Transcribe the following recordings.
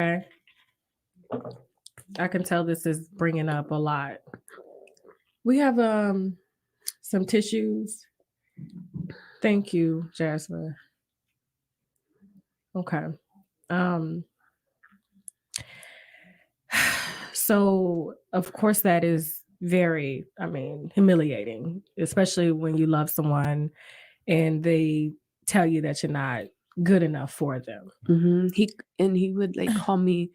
Okay. I can tell this is bringing up a lot. We have some tissues. Thank you, Jasmine. Okay. Um so of course that is very, humiliating, especially when you love someone and they tell you that you're not good enough for them. He would like call me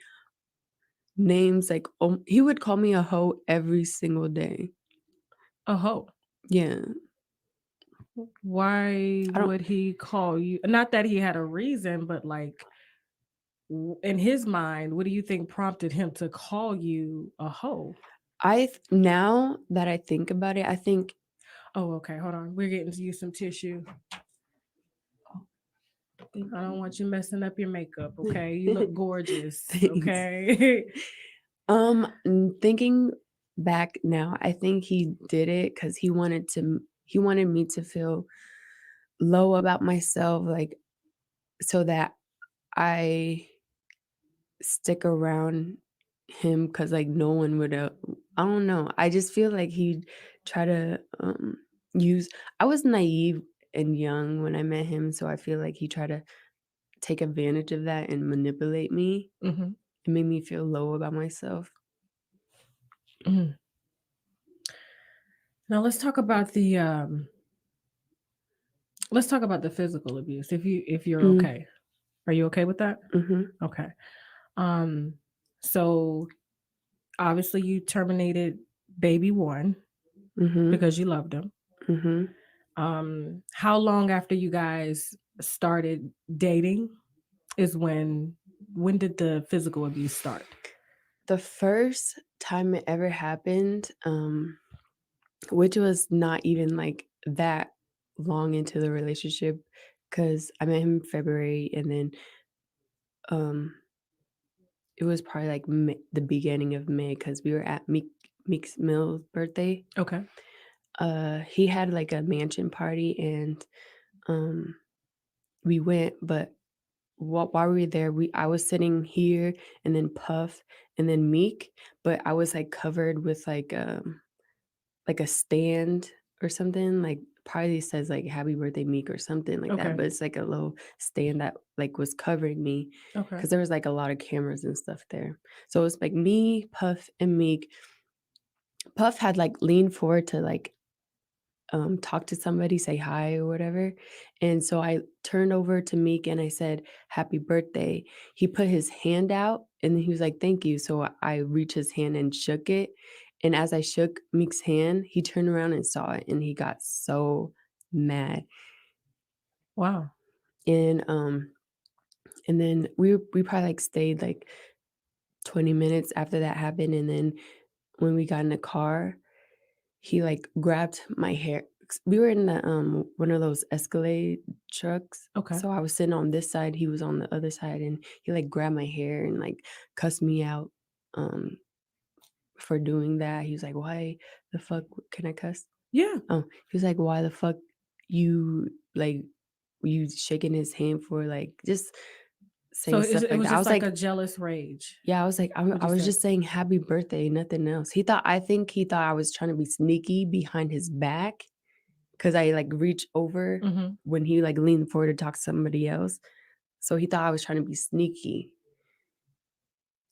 names like he would call me a hoe every single day. A hoe. Yeah. Why I don't would he call you? Not that he had a reason, but like in his mind, what do you think prompted him to call you a hoe? now that I think about it, I think Oh, okay. Hold on. We're getting to use some tissue. I don't want you messing up your makeup, okay? You look gorgeous, thanks. okay? Thinking back now, I think he did it because he wanted me to feel low about myself, like so that I stick around him because like no one would I don't know. I just feel like he'd try to use I was naive and young when I met him, so I feel like he tried to take advantage of that and manipulate me Mhm. and make me feel low about myself. Mhm. Now let's talk about the physical abuse if you're Mm, okay. Are you okay with that? mm-hmm, Okay. Um so obviously you terminated baby one mm-hmm, because you loved him. mm-hmm. How long after you guys started dating is when did the physical abuse start? The first time it ever happened, which was not even like that long into the relationship, because I met him in February, and then um it was probably like the beginning of May because we were at Meek's Mill's birthday. Okay. He had like a mansion party, and um we went, but while we were there, I was sitting here, and then Puff, and then Meek, but I was like covered with like a stand or something, like probably says like happy birthday Meek or something like that, Okay. but it's like a little stand that like was covering me Okay. because there was like a lot of cameras and stuff there. So it was like me, Puff, and Meek. Puff had like leaned forward to like talk to somebody, say hi or whatever. And so I turned over to Meek and I said, happy birthday. He put his hand out and he was like, thank you. So I reached his hand and shook it. And as I shook Meek's hand, he turned around and saw it and he got so mad. Wow. And and then we probably like stayed like 20 minutes after that happened. And then when we got in the car, he, like, grabbed my hair. We were in the, one of those Escalade trucks, Okay. so I was sitting on this side, he was on the other side, and he, like, grabbed my hair and, like, cussed me out, um, for doing that. He was like, "Why the fuck" can I cuss? Yeah. Oh, he was like, "Why the fuck you, like, you shaking his hand for?" Like, just So saying stuff it like was that. I just was like like a jealous rage, yeah, I was like, would I you was say? just saying happy birthday, nothing else. I think he thought I was trying to be sneaky behind his back. 'Cause I, like, reached over Mhm. when he, like, leaned forward to talk to somebody else, so he thought I was trying to be sneaky.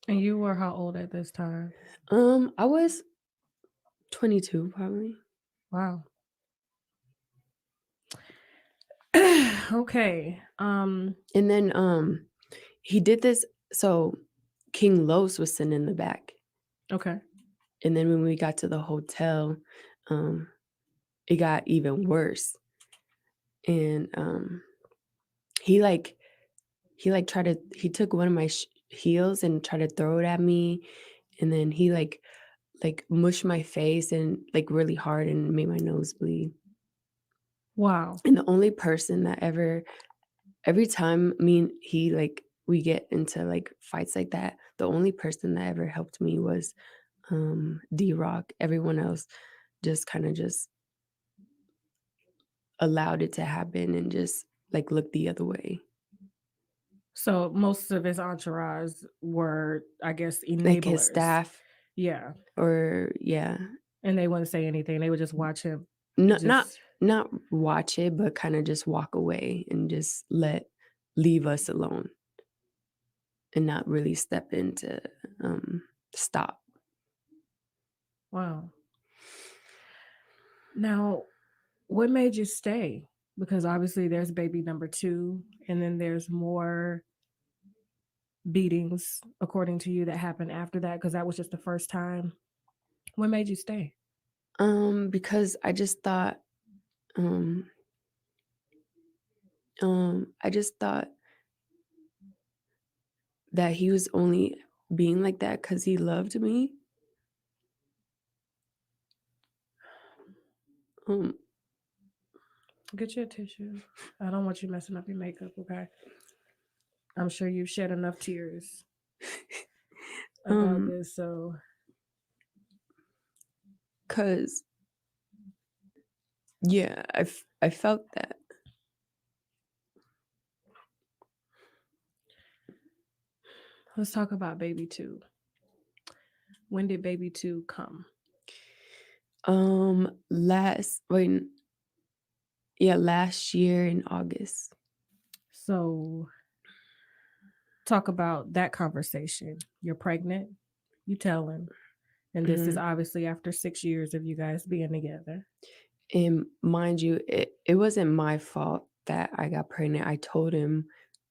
And you were how old at this time? I was 22 probably. Wow. Okay. And then, he did this so King Los was sitting in the back, Okay. and then when we got to the hotel, um, it got even worse, and, he, like tried to he took one of my heels and tried to throw it at me, and then he, like, mushed my face and, like, really hard and made my nose bleed. Wow. And the only person that every time me and he, like, we get into, like, fights like that, the only person that ever helped me was, D-Rock. Everyone else just kinda just allowed it to happen and just, like, looked the other way. So most of his entourage were, I guess, like his enablers. staff, Yeah. or yeah, And they wouldn't say anything. They would just watch him not not just not watch it, but kind of just walk away and just leave us alone and not really step in to stop. wow. Now, what made you stay? Because obviously there's baby number 2 and then there's more beatings according to you that happened after that because that was just the first time. What made you stay? Because um I just thought that he was only being like that because he loved me. Um, Get your tissue. I don't want you messing up your makeup, okay? I'm sure you've shed enough tears about um, this, so cause yeah, I felt that. let's talk about baby 2. When did baby 2 come? Last wait, yeah, last year in August. So talk about that conversation. You're pregnant, you tell him. And this is Mhm. obviously after 6 years of you guys being together. And mind you, it wasn't my fault that I got pregnant. I told him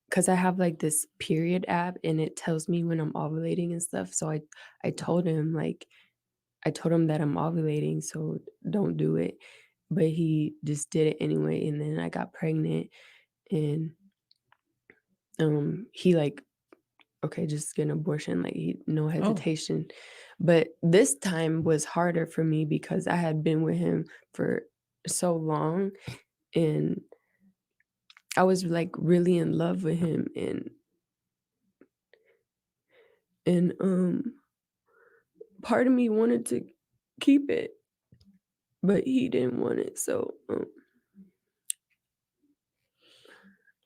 because I have like this period app and it tells me when I'm ovulating and stuff. So I told him like I told him that I'm ovulating, so don't do it. But he just did it anyway, and then I got pregnant, and he like, okay, just get an abortion, like he no Oh, hesitation. But this time was harder for me because I had been with him for so long, and I was like really in love with him, and part of me wanted to keep it, but he didn't want it. So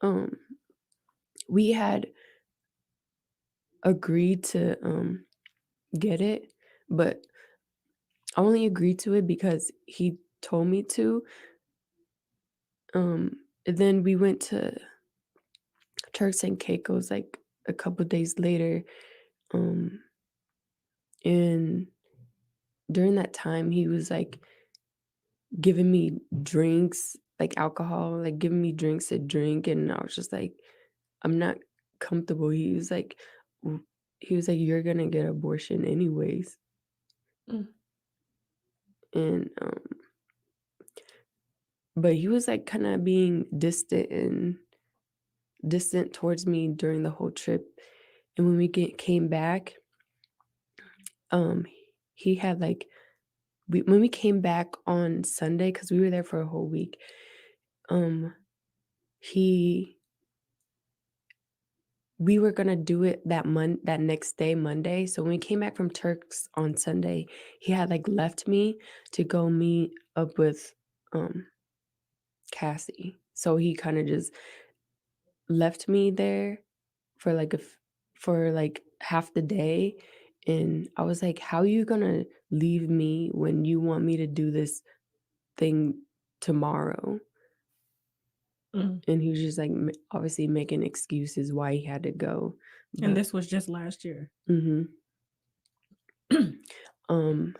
um we had agreed to get it, but I only agreed to it because he told me to. And then we went to Turks and Caicos like a couple days later. Um, and during that time, he was like giving me drinks, like alcohol, like giving me drinks to drink, and I was just like, I'm not comfortable. W- he was like, you're gonna get abortion anyways, mm. and but he was like kind of being distant towards me during the whole trip. And when came back, um, he had like when we came back on Sunday, because we were there for a whole week, um, he we were gonna do it that next day, Monday. So when we came back from Turks on Sunday, he had like left me to go meet up with um Cassie. So he kind of just left me there for for like half the day, and I was like, how are you gonna leave me when you want me to do this thing tomorrow? Mm. And he was just like obviously making excuses why he had to go. And But this was just last year. mhm. um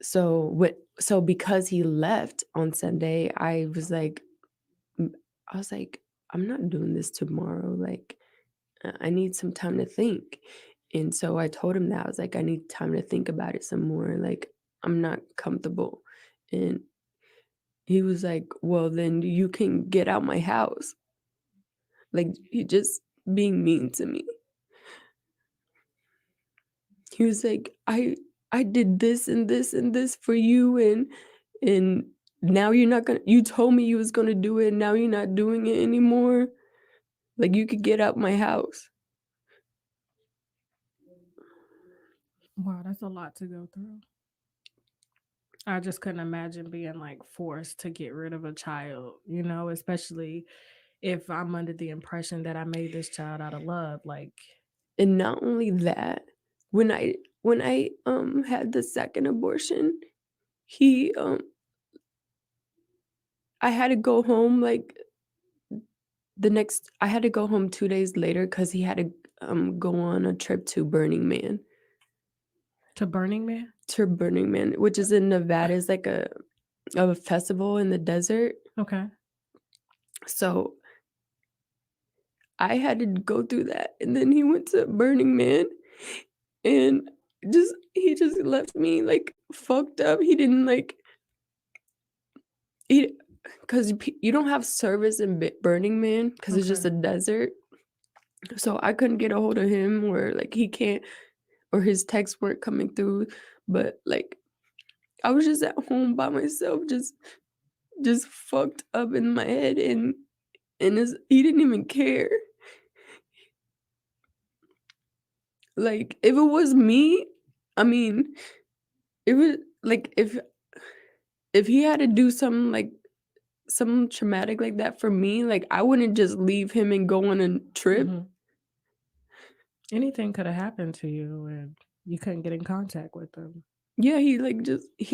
so because he left on Sunday, mm, I was like, I'm not doing this tomorrow, like I need some time to think. And so I told him that. I was like, I need time to think about it some more. Like, I'm not comfortable. And he was like, well, then you can get out my house. Like, he just being mean to me. He was like, I did this and this and this for you, and now you're not gonna you told me you was gonna do it, and now you're not doing it anymore. Like, you could get out my house. Wow, that's a lot to go through. I just couldn't imagine being like forced to get rid of a child, especially if I'm under the impression that I made this child out of love, like And not only that, when I had the second abortion, he I had to go home like I had to go home 2 days later cuz he had to go on a trip to Burning Man. to Burning Man. To Burning Man, which is in Nevada, is like a festival in the desert. Okay. So I had to go through that, and then he went to Burning Man, and he just left me like fucked up. He didn't like he because you don't have service in Burning Man because it's just Okay. a desert. So I couldn't get a hold of him, or like he can't, or his texts weren't coming through. But like I was just at home by myself, just fucked up in my head, and he didn't even care. Like if it was me, I mean, it was like if he had to do something traumatic like that for me, like I wouldn't just leave him and go on a trip. Mhm. Anything could have happened to you and you couldn't get in contact with them. Yeah, he like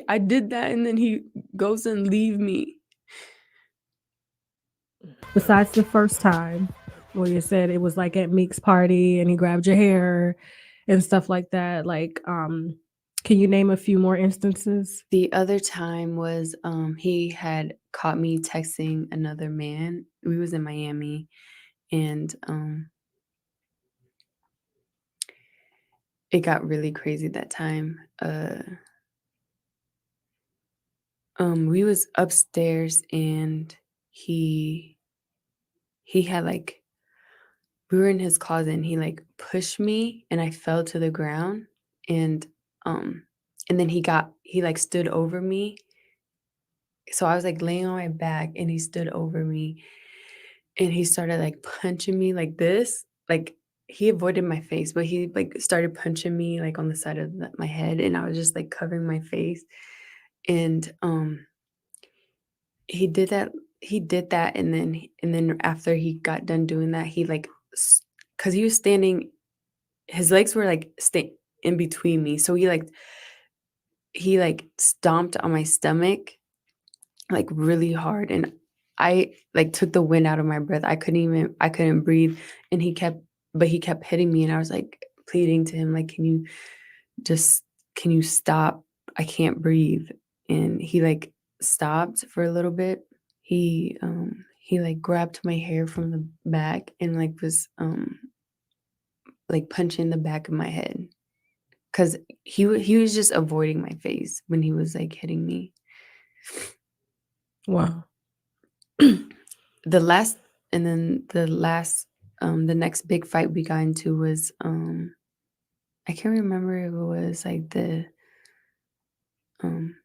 I did that, and then he goes and leave me. Besides the first time where you said it was like at Meek's party and he grabbed your hair and stuff like that, like can you name a few more instances? The other time was he had caught me texting another man. We was in Miami, and it got really crazy that time. We was upstairs, and he had like we were in his closet, and he like pushed me, and I fell to the ground, and um and then he like stood over me. So I was like laying on my back, and he stood over me, and he started like punching me like this. Like he avoided my face, but he like started punching me like on the side of my head, and I was just like covering my face. And he did that and then after he got done doing that, he like cuz he was standing, his legs were like stay in between me. So he stomped on my stomach like really hard, and I like took the wind out of my breath. I couldn't breathe, and he kept hitting me, and I was like pleading to him like, just can you stop? I can't breathe. And he like stopped for a little bit. He like grabbed my hair from the back and like was like punching the back of my head, cuz he was just avoiding my face when he was like hitting me. Wow. The last and then the next big fight we got into was I can't remember if it was like the um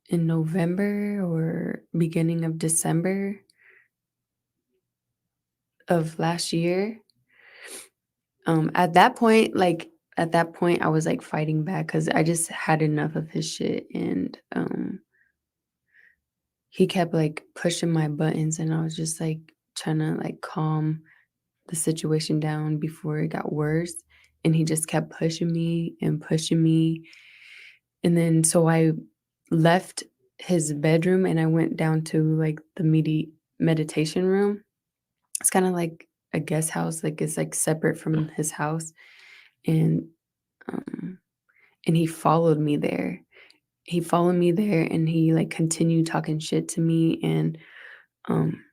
in November or beginning of December of last year. At that point I was like fighting back cuz I just had enough of his shit, and he kept like pushing my buttons, and I was just like trying to like calm the situation down before it got worse, and he just kept pushing me and pushing me. And then so I left his bedroom, and I went down to like the meditation room. It's kind of like a guest house, like it's like separate from his house. And um and he followed me there. He followed me there, and he like continued talking shit to me. And um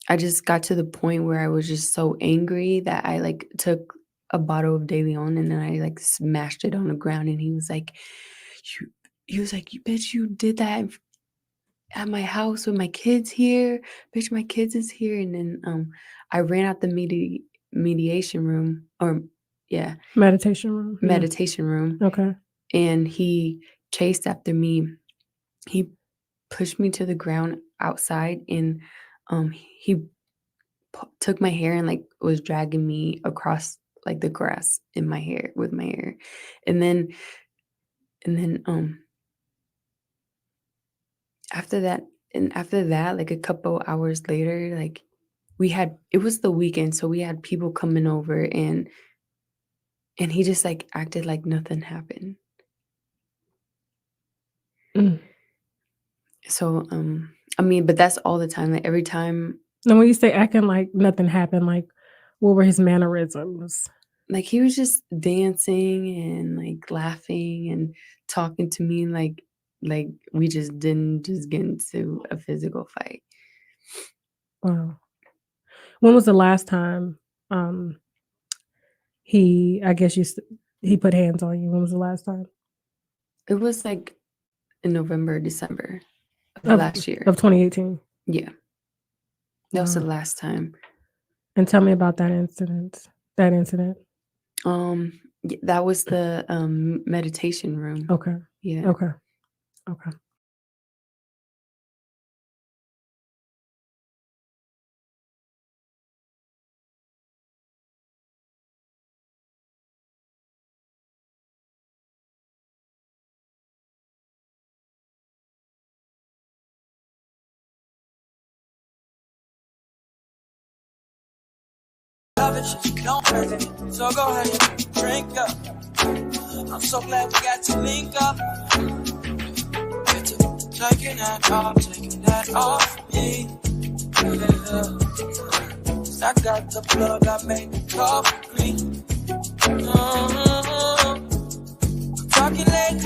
I just got to the point where I was just so angry that I like took a bottle of De Leon, and then I like smashed it on the ground. And you, he was like, "You bitch, you did that at my house with my kids here, bitch. My kids is here." And then I ran out the mediation room, or yeah, Meditation room. Yeah. meditation room, Okay. and he chased after me. He pushed me to the ground outside, and he took my hair and like was dragging me across like the grass in my hair with my hair. And then after that, And after that, like a couple hours later, like it was the weekend, so we had people coming over, and he just like acted like nothing happened. Mm. So I mean, but that's all the time. Like every time, And when you say acting like nothing happened, like what were his mannerisms? like he was just dancing and like laughing and talking to me like we just didn't just get into a physical fight. Wow. When was the last time I guess he put hands on you? When was the last time? It was like in November, December of Of last year. 2018. Yeah. That was the Wow. last time. And tell me about that incident. That was the meditation room. Okay. Yeah. Okay. Okay. Don't hurt it, so go ahead, drink up. I'm so glad we got to link up. Taking that off me. I got the plug, I made the coffee. Talking late.